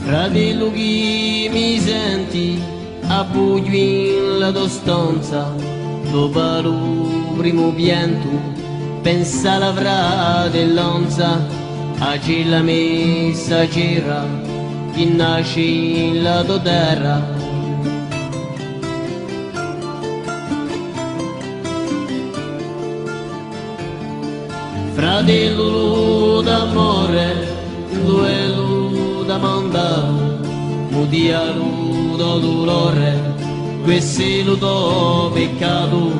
Fratello chi mi senti, appoggio in la tua stanza, dopo il primo pianto, pensa alla fratellanza, a quella messaggera che nasce in la tua terra. Fratello d'amore, duello da mandato, mudialo da dolore, questo è il tuo peccato,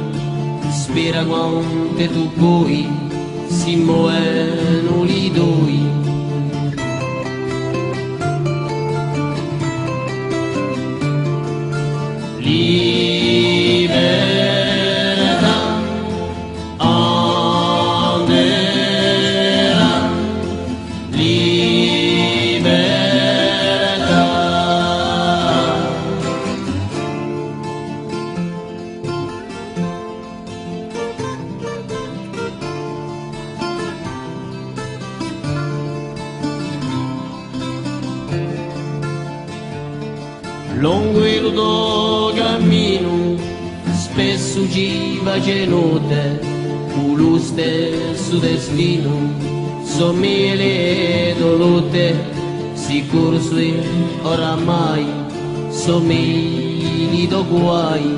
spera quando tu puoi, si muovono i due. Lungo il tuo cammino spesso ci face notte, con lo stesso destino, somiglia dolute, sicuro sei oramai, somigli do guai.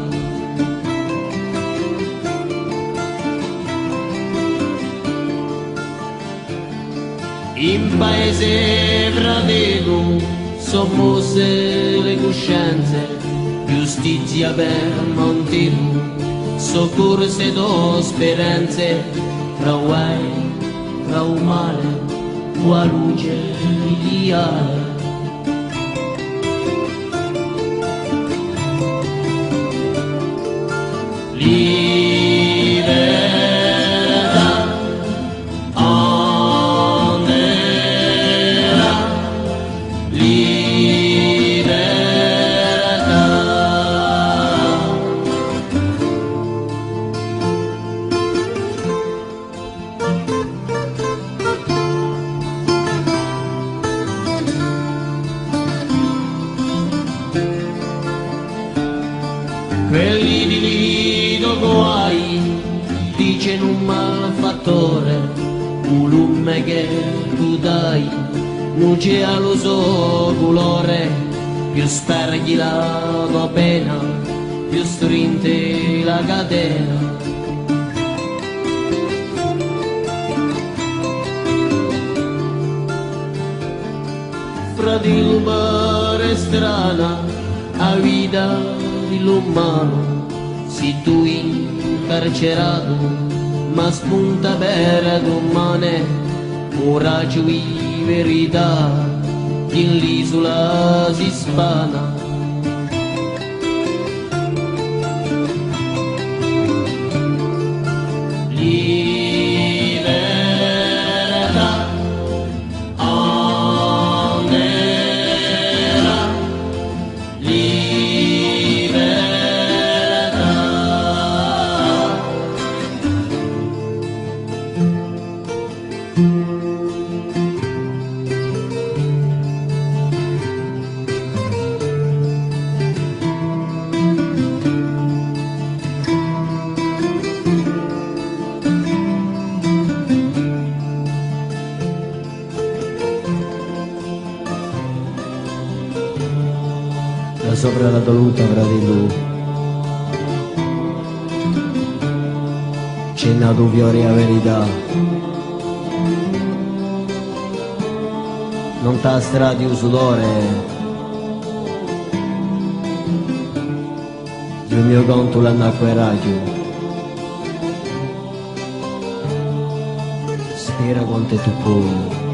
In paese fratello, somos le coscienze, giustizia per montino, soccorse do speranze, fra guai, fra un male, qua luce ideale. Quelli di Lido guai dicono un malfattore, un lume che tu dai non c'è allo suo colore, più sperghi la tua pena, più strinti la catena. Fratello pare strana a vita l'umano, si tu incarcerato, ma spunta per domane, un raggio di verità, in l'isola si spana. Da sopra la voluta fratello, c'è nato fiore a verità, non t'ha strati un sudore, il mio conto l'hanno acquerato, spera quanto tu puoi.